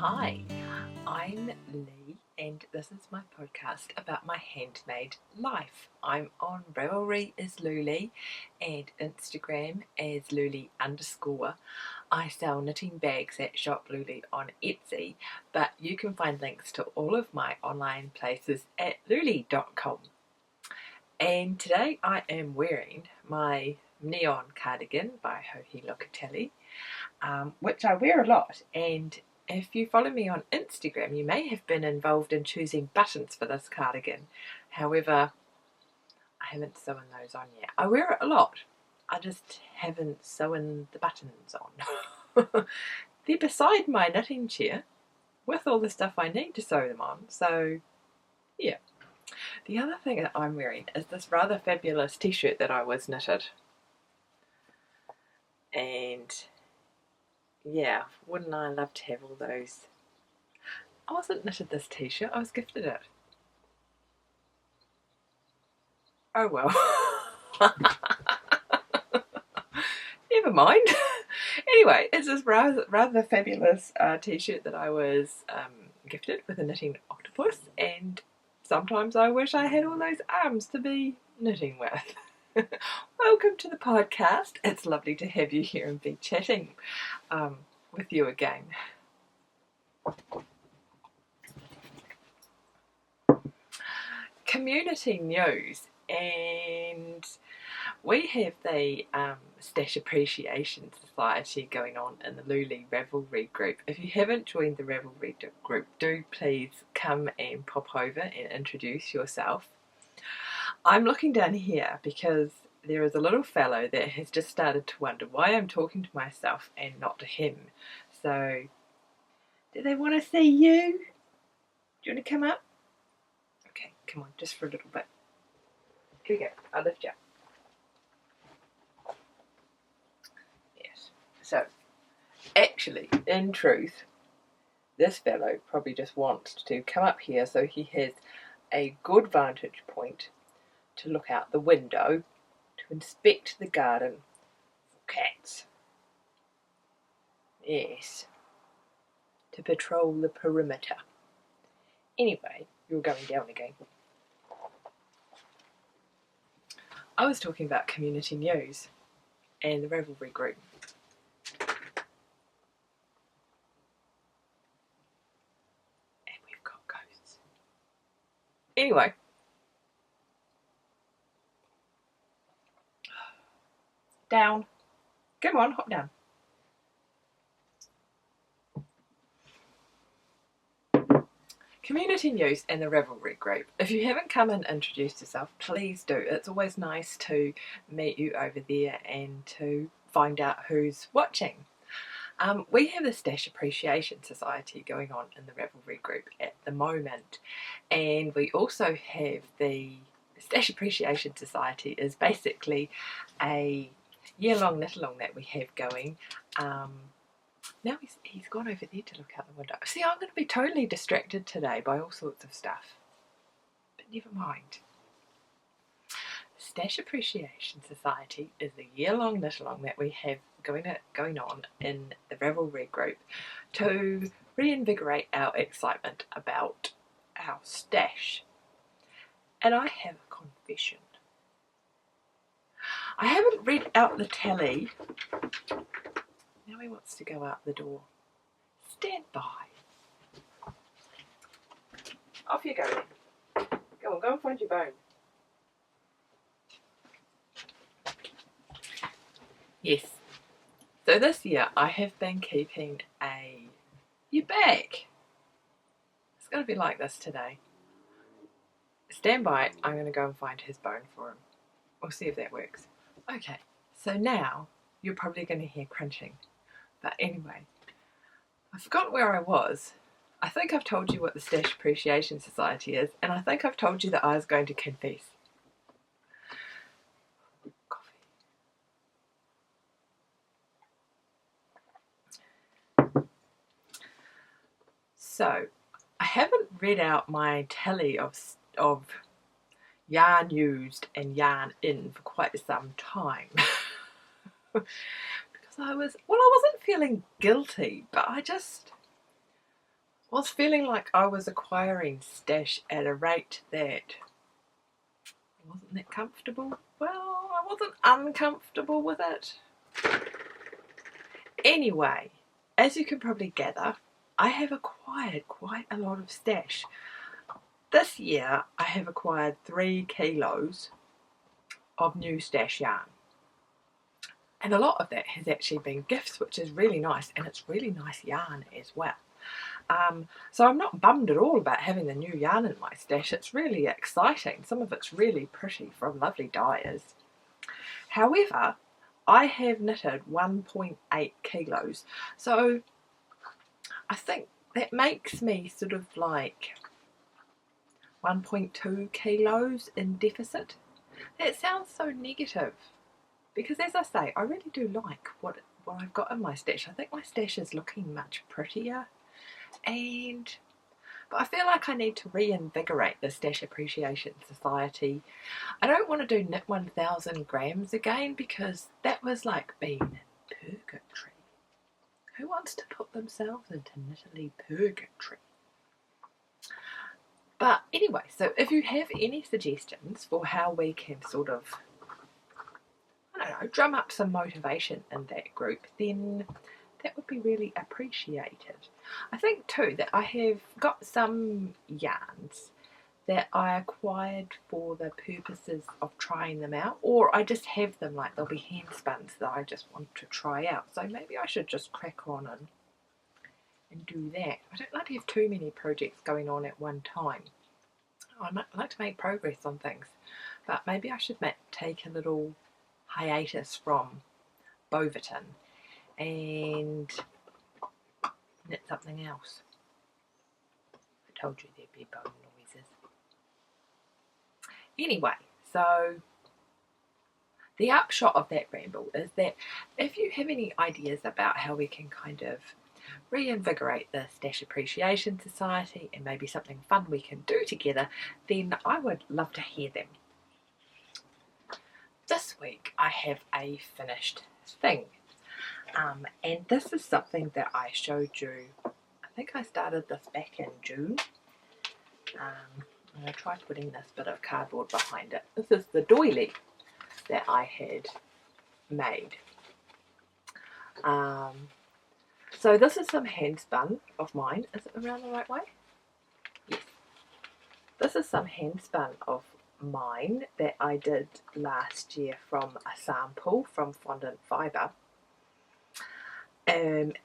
Hi, I'm Lee and this is my podcast about my handmade life. I'm on Ravelry as Louleigh and Instagram as louleigh_. I sell knitting bags at Shop Louleigh on Etsy, but you can find links to all of my online places at louleigh.com. And today I am wearing my neon cardigan by Hohi Locatelli, which I wear a lot, and if you follow me on Instagram you may have been involved in choosing buttons for this cardigan. However, I haven't sewn those on yet. I wear it a lot, I just haven't sewn the buttons on. They're beside my knitting chair with all the stuff I need to sew them on, so yeah. The other thing that I'm wearing is this rather fabulous t-shirt that I was knitted. And yeah, wouldn't I love to have all those? I wasn't knitted this t-shirt, I was gifted it. Oh well. Never mind. Anyway, it's this rather fabulous t-shirt that I was gifted with a knitting octopus, and sometimes I wish I had all those arms to be knitting with. Welcome to the podcast. It's lovely to have you here and be chatting with you again. Community news, and we have the Stash Appreciation Society going on in the louleigh Ravelry group. If you haven't joined the Ravelry group, do please come and pop over and introduce yourself. I'm looking down here because there is a little fellow that has just started to wonder why I'm talking to myself and not to him. So, do they want to see you? Do you want to come up? Okay, come on, just for a little bit. Here we go, I'll lift you up. Yes, so, actually, in truth, this fellow probably just wants to come up here so he has a good vantage point to look out the window to inspect the garden for cats. Yes, to patrol the perimeter. Anyway, you're going down again. I was talking about community news and the Ravelry group. And we've got ghosts. Anyway. Down. Come on, hop down. Community news and the Ravelry group. If you haven't come and introduced yourself, please do. It's always nice to meet you over there and to find out who's watching. We have the Stash Appreciation Society going on in the Ravelry group at the moment, and we also have the Stash Appreciation Society is basically a year-long knit-along that we have going. Now he's gone over there to look out the window. See, I'm going to be totally distracted today by all sorts of stuff. But never mind. Stash Appreciation Society is a year-long knit-along that we have going on in the Ravelry group to reinvigorate our excitement about our stash. And I have a confession. I haven't read out the tally. Now he wants to go out the door. Stand by. Off you go then. Go and find your bone. Yes. So this year I have been keeping a... You're back. It's going to be like this today. Stand by. I'm going to go and find his bone for him. We'll see if that works. Okay. So now you're probably going to hear crunching. But anyway, I forgot where I was. I think I've told you what the Stash Appreciation Society is, and I think I've told you that I was going to confess. Coffee. So, I haven't read out my tally of yarn used and yarn in for quite some time. I wasn't feeling guilty, but I just was feeling like I was acquiring stash at a rate that wasn't that comfortable. Well, I wasn't uncomfortable with it. Anyway, as you can probably gather, I have acquired quite a lot of stash. This year I have acquired 3 kilos of new stash yarn. And a lot of that has actually been gifts, which is really nice, and it's really nice yarn as well. So I'm not bummed at all about having the new yarn in my stash. It's really exciting. Some of it's really pretty from lovely dyers. However, I have knitted 1.8 kilos. So I think that makes me sort of like 1.2 kilos in deficit. That sounds so negative because, as I say, I really do like what I've got in my stash. I think my stash is looking much prettier, but I feel like I need to reinvigorate the Stash Appreciation Society. I don't want to do knit 1,000 grams again because that was like being in purgatory. Who wants to put themselves into knitterly purgatory? But anyway, so if you have any suggestions for how we can sort of, I don't know, drum up some motivation in that group, then that would be really appreciated. I think too that I have got some yarns that I acquired for the purposes of trying them out, or I just have them, like they'll be hand spuns that I just want to try out. So maybe I should just crack on and do that. I don't like to have too many projects going on at one time. I like to make progress on things, but maybe I should take a little hiatus from Boverton and knit something else. I told you there'd be bone noises. Anyway, so the upshot of that ramble is that if you have any ideas about how we can kind of reinvigorate the Stash Appreciation Society and maybe something fun we can do together, then I would love to hear them. This week I have a finished thing, and this is something that I showed you. I think I started this back in June. I'm going to try putting this bit of cardboard behind it. This is the doily that I had made. So this is some hand spun of mine. Is it around the right way? Yes. This is some hand spun of mine that I did last year from a sample from Fondant Fibre. And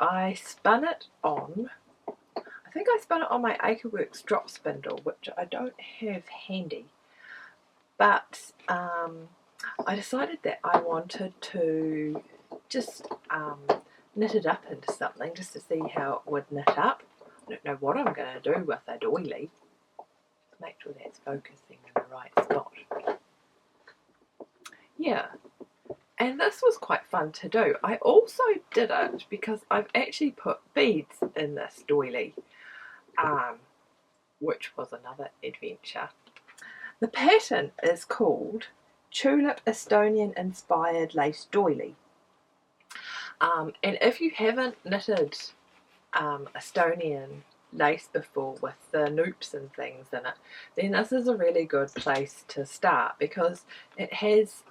I spun it on, I think I spun it on my Acreworks drop spindle, which I don't have handy. But I decided that I wanted to just knit it up into something just to see how it would knit up. I don't know what I'm going to do with a doily. Just make sure that's focusing in the right spot. Yeah, and this was quite fun to do. I also did it because I've actually put beads in this doily, which was another adventure. The pattern is called Tulip Estonian Inspired Lace Doily. And if you haven't knitted Estonian lace before with the noops and things in it, then this is a really good place to start because it has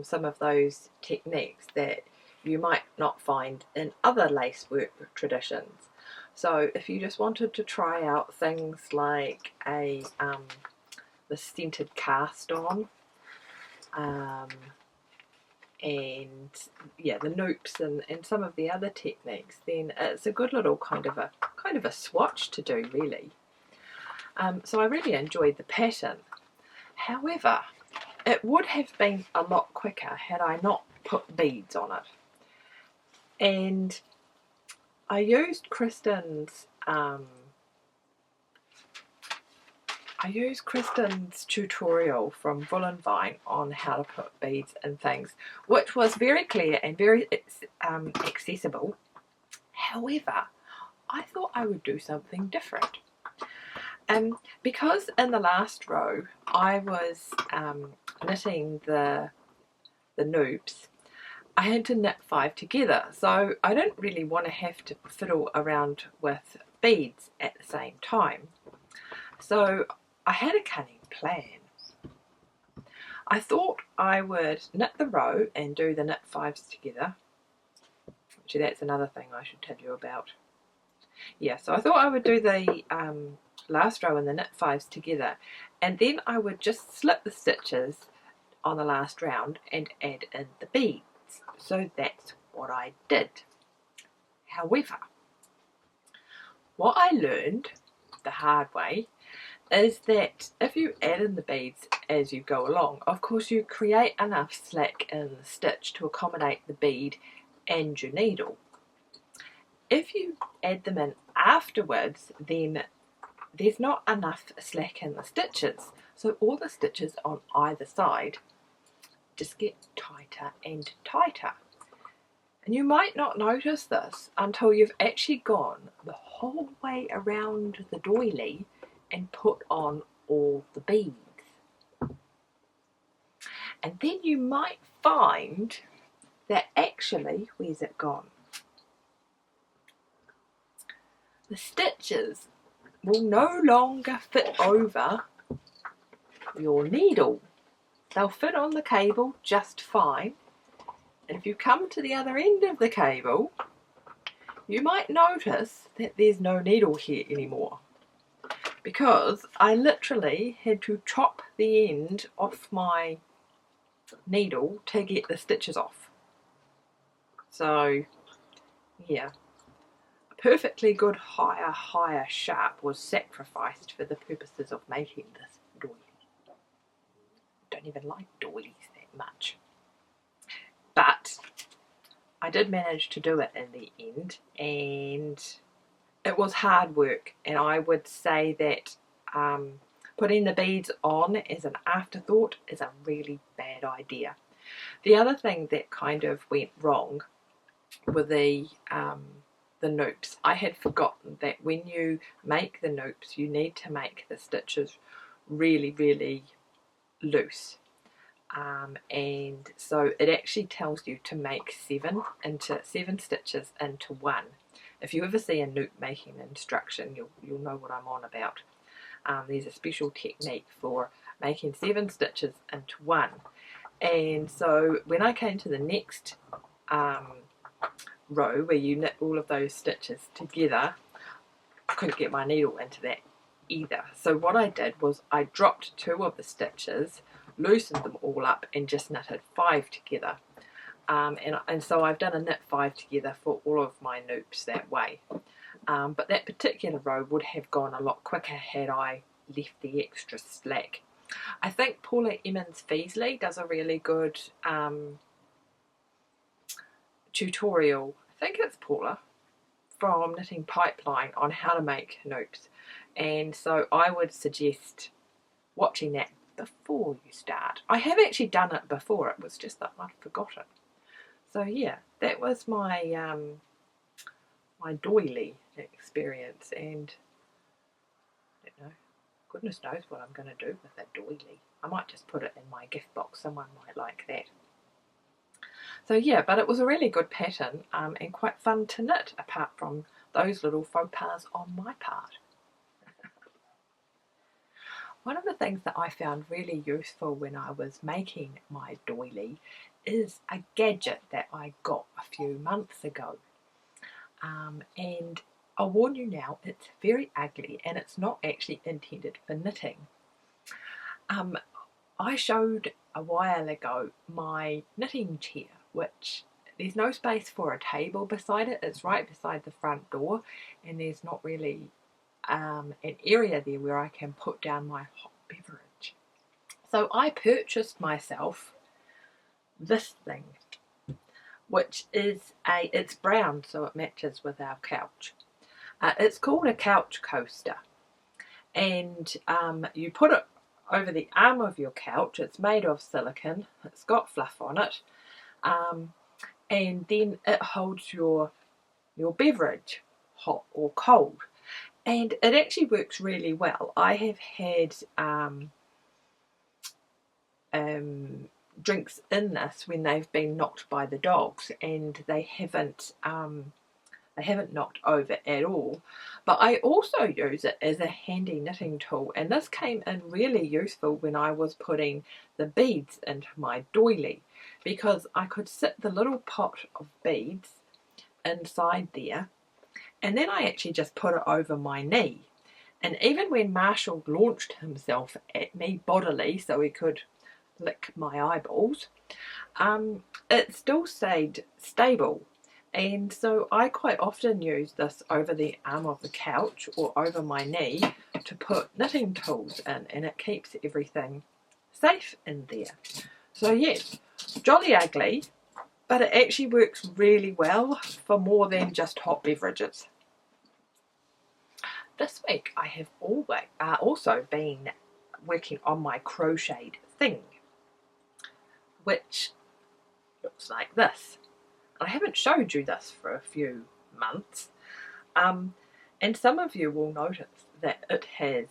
some of those techniques that you might not find in other lace work traditions. So if you just wanted to try out things like the centered cast on, and yeah, the noops and some of the other techniques, then it's a good little kind of a swatch to do, really. So I really enjoyed the pattern. However, it would have been a lot quicker had I not put beads on it. And I used Kristen's tutorial from Wool and Vine on how to put beads and things, which was very clear and very accessible. However, I thought I would do something different. Because in the last row I was knitting the noops, I had to knit 5 together, so I didn't really want to have to fiddle around with beads at the same time. So I had a cunning plan. I thought I would knit the row and do the knit fives together. Actually, that's another thing I should tell you about. Yeah, so I thought I would do the last row and the knit fives together, and then I would just slip the stitches on the last round and add in the beads. So that's what I did. However, what I learned the hard way is that if you add in the beads as you go along, of course you create enough slack in the stitch to accommodate the bead and your needle. If you add them in afterwards, then there's not enough slack in the stitches, so all the stitches on either side just get tighter and tighter. And you might not notice this until you've actually gone the whole way around the doily and put on all the beads. And then you might find that actually, where's it gone? The stitches will no longer fit over your needle. They'll fit on the cable just fine. And if you come to the other end of the cable, you might notice that there's no needle here anymore, because I literally had to chop the end off my needle to get the stitches off. So yeah, a perfectly good higher sharp was sacrificed for the purposes of making this doily. I don't even like doilies that much, but I did manage to do it in the end, and it was hard work. And I would say that putting the beads on as an afterthought is a really bad idea. The other thing that kind of went wrong were the noops. I had forgotten that when you make the noops, you need to make the stitches really, really loose. And so it actually tells you to make seven stitches into one. If you ever see a noop making instruction, you'll know what I'm on about. There's a special technique for making 7 stitches into one. And so when I came to the next row where you knit all of those stitches together, I couldn't get my needle into that either. So what I did was I dropped 2 of the stitches, loosened them all up, and just knitted 5 together. And so I've done a knit 5 together for all of my noops that way. But that particular row would have gone a lot quicker had I left the extra slack. I think Paula Emmons-Feasley does a really good tutorial, I think it's Paula, from Knitting Pipeline on how to make noops. And so I would suggest watching that before you start. I have actually done it before, it was just that I'd forgotten. So yeah, that was my my doily experience, and I don't know, goodness knows what I'm going to do with that doily. I might just put it in my gift box, someone might like that. So yeah, but it was a really good pattern and quite fun to knit, apart from those little faux pas on my part. One of the things that I found really useful when I was making my doily is a gadget that I got a few months ago. And I'll warn you now, it's very ugly and it's not actually intended for knitting. I showed a while ago my knitting chair, which there's no space for a table beside it. It's right beside the front door, and there's not really an area there where I can put down my hot beverage. So I purchased myself this thing, which is it's brown, so it matches with our couch. It's called a couch coaster, and you put it over the arm of your couch. It's made of silicone, it's got fluff on it, and then it holds your beverage, hot or cold, and it actually works really well. I have had drinks in this when they've been knocked by the dogs and they haven't They haven't knocked over at all. But I also use it as a handy knitting tool, and this came in really useful when I was putting the beads into my doily, because I could sit the little pot of beads inside there, and then I actually just put it over my knee. And even when Marshall launched himself at me bodily so he could lick my eyeballs, it still stayed stable. And so I quite often use this over the arm of the couch or over my knee to put knitting tools in, and it keeps everything safe in there. So yes, jolly ugly, but it actually works really well for more than just hot beverages. This week I have also been working on my crocheted thing, which looks like this. I haven't showed you this for a few months, and some of you will notice that it has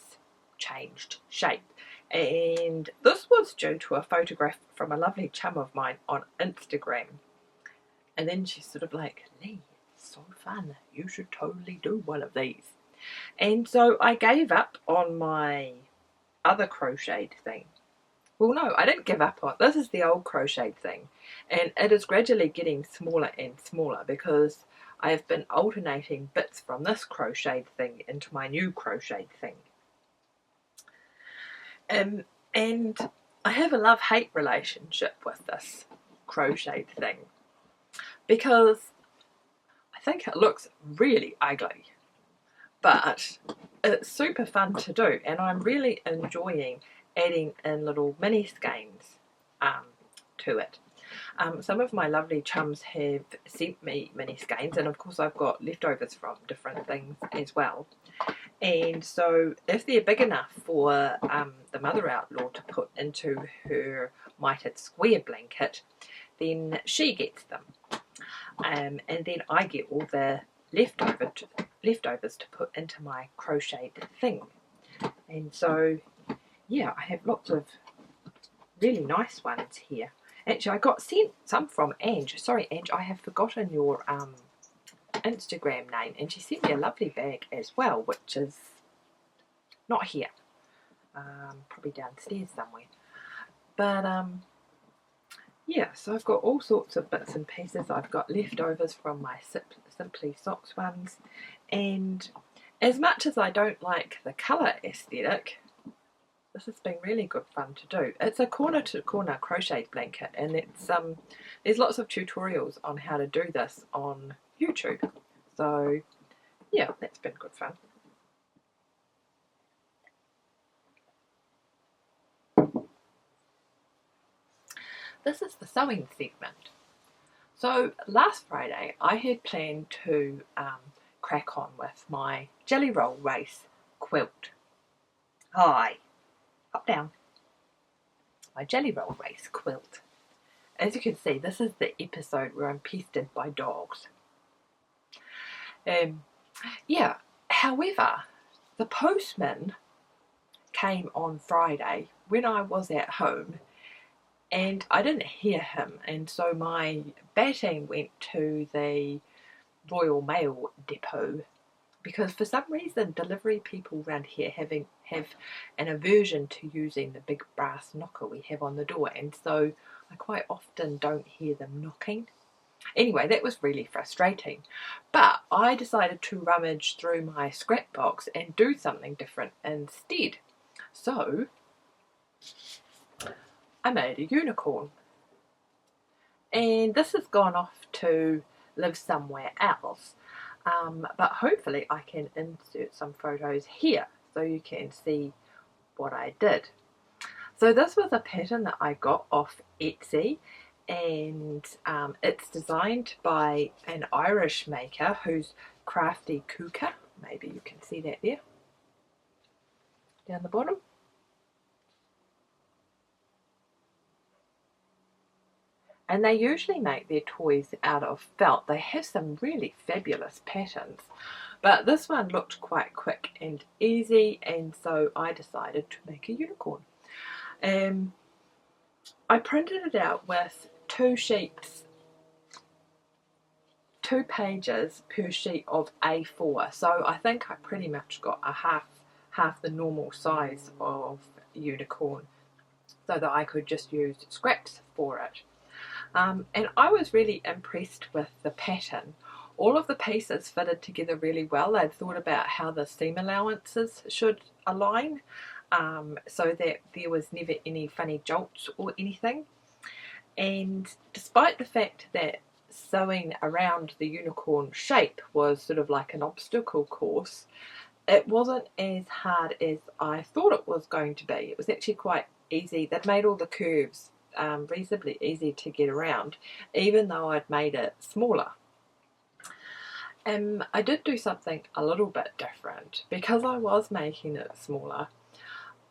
changed shape, and this was due to a photograph from a lovely chum of mine on Instagram. And then she's sort of like, Lee, it's so fun, you should totally do one of these. And so I gave up on my other crocheted thing. Well, no, I didn't give up on it. This is the old crocheted thing, and it is gradually getting smaller and smaller because I have been alternating bits from this crocheted thing into my new crocheted thing. And I have a love-hate relationship with this crocheted thing because I think it looks really ugly, but it's super fun to do, and I'm really enjoying adding in little mini skeins to it. Some of my lovely chums have sent me mini skeins, and of course I've got leftovers from different things as well. And so if they're big enough for the mother outlaw to put into her mitered square blanket, then she gets them. And then I get all the leftovers to put into my crocheted thing. And so yeah, I have lots of really nice ones here. Actually, I got sent some from Ange. Sorry, Ange, I have forgotten your Instagram name. And she sent me a lovely bag as well, which is not here. Probably downstairs somewhere. But yeah, so I've got all sorts of bits and pieces. I've got leftovers from my Simply Socks ones. And as much as I don't like the colour aesthetic, this has been really good fun to do. It's a corner-to-corner crocheted blanket, and it's there's lots of tutorials on how to do this on YouTube. So yeah, that's been good fun. This is the sewing segment. So last Friday I had planned to crack on with my Jelly Roll Race quilt. Hi. Up down. My Jelly Roll Race quilt. As you can see, this is the episode where I'm pestered by dogs. Yeah, however, the postman came on Friday when I was at home, and I didn't hear him, and so my batting went to the Royal Mail depot, because for some reason delivery people around here have an aversion to using the big brass knocker we have on the door, and so I quite often don't hear them knocking. Anyway, that was really frustrating, but I decided to rummage through my scrap box and do something different instead. So I made a unicorn, and this has gone off to live somewhere else. But hopefully I can insert some photos here so you can see what I did. So this was a pattern that I got off Etsy, and it's designed by an Irish maker who's Crafty Cooker. Maybe you can see that there down the bottom. And they usually make their toys out of felt. They have some really fabulous patterns, but this one looked quite quick and easy, and so I decided to make a unicorn. I printed it out with two sheets 2 pages per sheet of A4, so I think I pretty much got a half the normal size of unicorn, so that I could just use scraps for it. And I was really impressed with the pattern. All of the pieces fitted together really well. I'd thought about how the seam allowances should align, so that there was never any funny jolts or anything. And despite the fact that sewing around the unicorn shape was sort of like an obstacle course, it wasn't as hard as I thought it was going to be. It was actually quite easy. They'd made all the curves reasonably easy to get around, even though I'd made it smaller. I did do something a little bit different. Because I was making it smaller,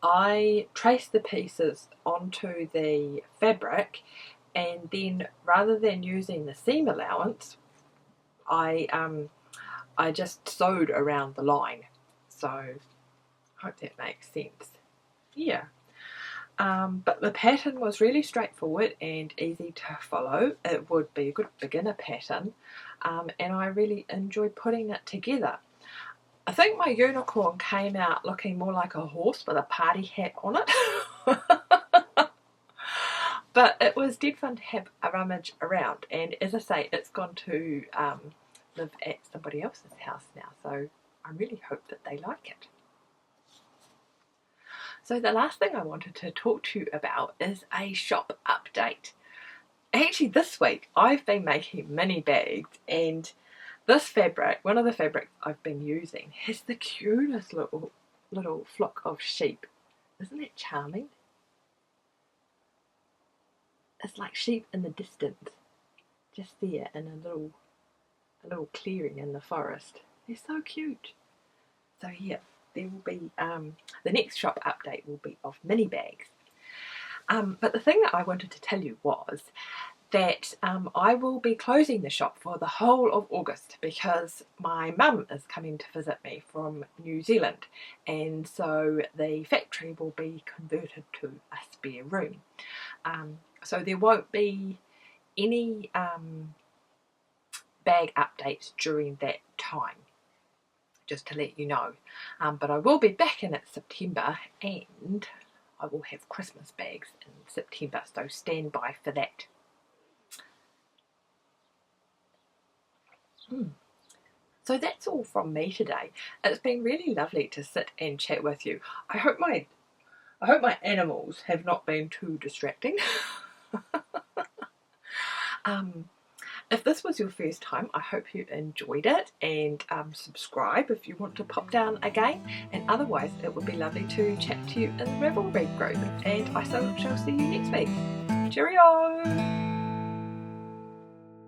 I traced the pieces onto the fabric, and then rather than using the seam allowance, I just sewed around the line. So I hope that makes sense. Yeah. But the pattern was really straightforward and easy to follow. It would be a good beginner pattern, and I really enjoyed putting it together. I think my unicorn came out looking more like a horse with a party hat on it. But it was dead fun to have a rummage around, and as I say, it's gone to live at somebody else's house now, so I really hope that they like it. So the last thing I wanted to talk to you about is a shop update. Actually, this week I've been making mini bags, and this fabric, one of the fabrics I've been using, has the cutest little flock of sheep. Isn't that charming? It's like sheep in the distance, just there in a little clearing in the forest. They're so cute. So yeah, there will be the next shop update will be of mini bags. But the thing that I wanted to tell you was that I will be closing the shop for the whole of August, because my mum is coming to visit me from New Zealand, and so the factory will be converted to a spare room. So there won't be any bag updates during that time, just to let you know. But I will be back in it September, and I will have Christmas bags in September, so stand by for that. So that's all from me today. It's been really lovely to sit and chat with you. I hope my animals have not been too distracting. If this was your first time, I hope you enjoyed it, and subscribe if you want to pop down again, and otherwise it would be lovely to chat to you in the Ravelry group, and I shall see you next week. Cheerio!